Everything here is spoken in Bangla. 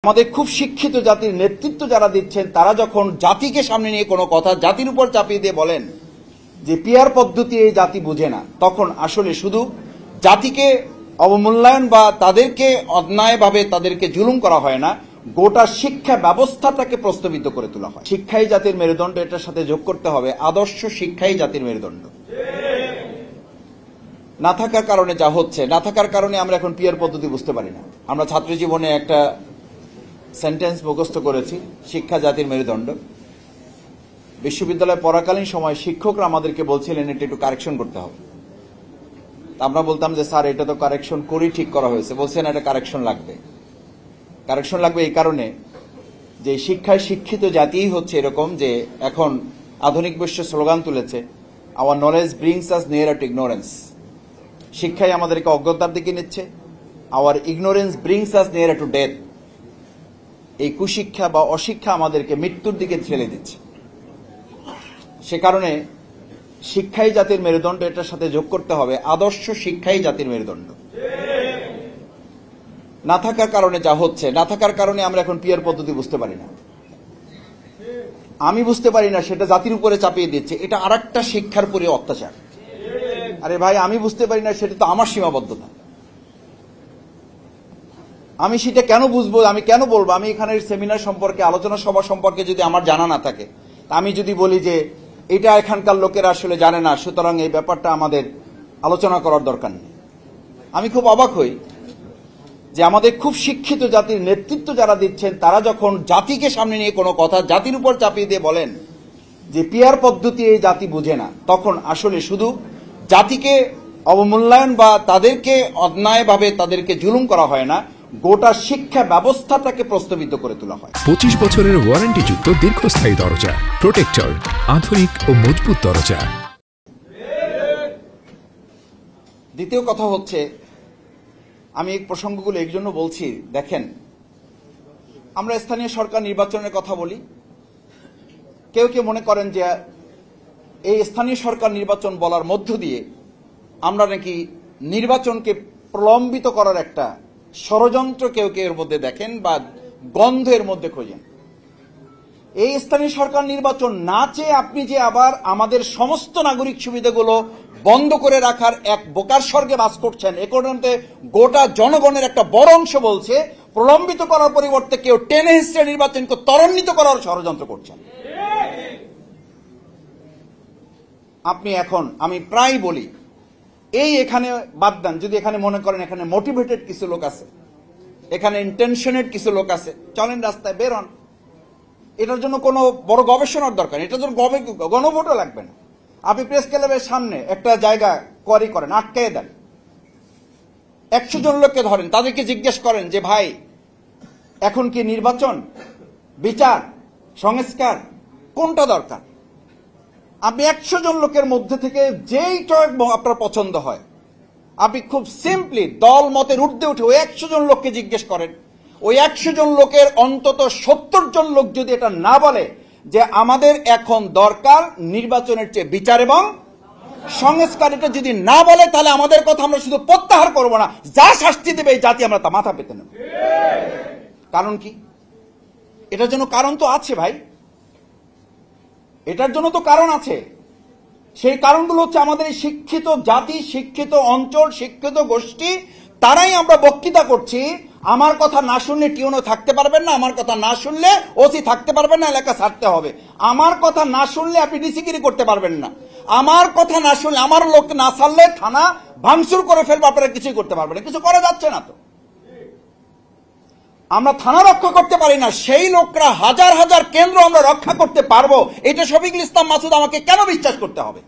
আমাদের খুব শিক্ষিত জাতির নেতৃত্ব যারা দিচ্ছেন তারা যখন জাতিকে সামনে নিয়ে কোনো কথা জাতির উপর চাপিয়ে দিয়ে বলেন যে পিয়ার পদ্ধতি এই জাতি বুঝে না, তখন আসলে শুধু জাতিকে অবমূল্যায়ন বা তাদেরকে অন্যায়ভাবে তাদেরকে জুলুম করা হয় না, গোটা শিক্ষা ব্যবস্থাটাকে প্রস্তাবিত করে তোলা হয়। শিক্ষাই জাতির মেরুদণ্ড, এটার সাথে যোগ করতে হবে আদর্শ শিক্ষাই জাতির মেরুদণ্ড। না থাকার কারণে যা হচ্ছে, না থাকার কারণে আমরা এখন পিয়ার পদ্ধতি বুঝতে পারি না। আমরা ছাত্র জীবনে একটা সেন্টেন্স মুখস্থ করেছি, শিক্ষা জাতির মেরুদণ্ড। বিশ্ববিদ্যালয়ে পড়াকালীন সময় শিক্ষকরা আমাদেরকে বলছিলেন এটা একটু কারেকশন করতে হবে। আমরা বলতাম যে স্যার এটা তো কারেকশন করি, ঠিক করা হয়েছে। বলছেন এটা কারেকশন লাগবে। কারেকশন লাগবে এই কারণে যে শিক্ষায় শিক্ষিত জাতিই হচ্ছে এরকম যে এখন আধুনিক বিশ্ব স্লোগান তুলেছে, আওয়ার নলেজ ব্রিংস আস নিয়ারার টু ইগনোরেন্স। শিক্ষাই আমাদেরকে অজ্ঞতার দিকে নিচ্ছে, hour ignorance brings us নিয়ারার to death. এই কুশিক্ষা বা অশিক্ষা আমাদেরকে মৃত্যুর দিকে ঠেলে দিচ্ছে। সে কারণে শিক্ষাই জাতির মেরুদণ্ড, এটার সাথে যোগ করতে হবে আদর্শ শিক্ষাই জাতির মেরুদণ্ড। না থাকার কারণে যা হচ্ছে, না থাকার কারণে আমরা এখন পিয়ার পদ্ধতি বুঝতে পারি না। আমি বুঝতে পারি না, সেটা জাতির উপরে চাপিয়ে দিচ্ছে। এটা আরেকটা শিক্ষার পরে অত্যাচার। আরে ভাই, আমি বুঝতে পারি না, সেটা তো আমার সীমাবদ্ধতা। আমি সেটা কেন বুঝবো, আমি কেন বলবো? আমি এখানের সেমিনার সম্পর্কে, আলোচনা সভা সম্পর্কে যদি আমার জানা না থাকে, আমি যদি বলি যে এটা এখানকার লোকেরা আসলে জানে না, সুতরাং এই ব্যাপারটা আমাদের আলোচনা করার দরকার নেই। আমি খুব অবাক হই যে আমাদের খুব শিক্ষিত জাতির নেতৃত্ব যারা দিচ্ছেন তারা যখন জাতিকে সামনে নিয়ে কোনো কথা জাতির উপর চাপিয়ে দিয়ে বলেন যে পিয়ার পদ্ধতি এই জাতি বুঝে না, তখন আসলে শুধু জাতিকে অবমূল্যায়ন বা তাদেরকে অন্যায়ভাবে তাদেরকে জুলুম করা হয় না, গোটা শিক্ষা ব্যবস্থাটাকে প্রস্তাবিত করে তোলা হয়। 25 বছরের ওয়ারেন্টিযুক্ত দীর্ঘস্থায়ী দরজা প্রোটেক্টর, আধুনিক ও মজবুত দরজা। দ্বিতীয় কথা হচ্ছে, আমি এই প্রসঙ্গগুলো এই জন্য বলছি, দেখেন আমরা স্থানীয় সরকার নির্বাচনের কথা বলি, কেউ কেউ মনে করেন যে এই স্থানীয় সরকার নির্বাচন বলার মধ্য দিয়ে আমরা নাকি নির্বাচনকে প্রলম্বিত করার একটা ষড়যন্ত্র কেউ কেউ এর মধ্যে দেখেন বা গন্ধ এর মধ্যে খোঁজেন। এই স্থানীয় সরকার নির্বাচন না চেয়ে আপনি যে আবার আমাদের সমস্ত নাগরিক সুবিধাগুলো বন্ধ করে রাখার এক বোকার স্বর্গে বাস করছেন, এ কারণে গোটা জনগণের একটা বড় অংশ বলছে প্রলম্বিত করার পরিবর্তে কেউ টেনে হিস্ট্রে নির্বাচনকে ত্বরান্বিত করার ষড়যন্ত্র করছেন। আপনি এখন, আমি প্রায় বলি, এই এখানে বাদ দেন, যদি এখানে মনে করেন এখানে মোটিভেটেড কিছু লোক আছে, এখানে ইন্টেনশনেড কিছু লোক আছে, চলেন রাস্তায় বের হন। এটার জন্য কোনো বড় গবেষণার দরকার নেই, এটার জন্য গণভোটও লাগবে না। আপনি প্রেস ক্লাবের সামনে একটা জায়গা কোয়ারি করেন, আটকে দেন, 100 জন লোককে ধরেন, তাদেরকে জিজ্ঞেস করেন যে ভাই এখন কি নির্বাচন, বিচার, সংস্কার কোনটা দরকার? আপনি 100 জন লোকের মধ্যে থেকে যেইটা আপনার পছন্দ হয়, আপনি খুব সিম্পলি দল মতের ঊর্ধ্বে উঠে ওই 100 জন লোককে জিজ্ঞেস করেন। ওই 100 জন লোকের অন্তত 70 জন লোক যদি এটা না বলে যে আমাদের এখন দরকার নির্বাচনের চেয়ে বিচার এবং সংস্কার, এটা যদি না বলে, তাহলে আমাদের কথা আমরা শুধু প্রত্যাহার করব না, যা শাস্তি দেবে এই জাতি আমরা তা মাথা পেতে নেব। কারণ কি? এটার জন্য কারণ তো আছে ভাই, এটার জন্য তো কারণ আছে। সেই কারণগুলো হচ্ছে আমাদের এই শিক্ষিত জাতি, শিক্ষিত অঞ্চল, শিক্ষিত গোষ্ঠী, তারাই আমরা বক্তৃতা করছি আমার কথা না শুনলে টিউনও থাকতে পারবেন না, আমার কথা না শুনলে ওসি থাকতে পারবেন না, এলাকা ছাড়তে হবে। আমার কথা না শুনলে আপনি ডিসিগিরি করতে পারবেন না, আমার কথা না শুনলে, আমার লোক না ছাড়লে থানা ভাঙচুর করে ফেলবে, আপনারা কিছুই করতে পারবেন না। কিছু করা যাচ্ছে না তো। আমরা থানা রক্ষা করতে পারি না, সেই লোকরা হাজার হাজার কেন্দ্র আমরা রক্ষা করতে পারবো, এটা শফিকুল ইসলাম মাসুদ আমাকে কেন বিশ্বাস করতে হবে?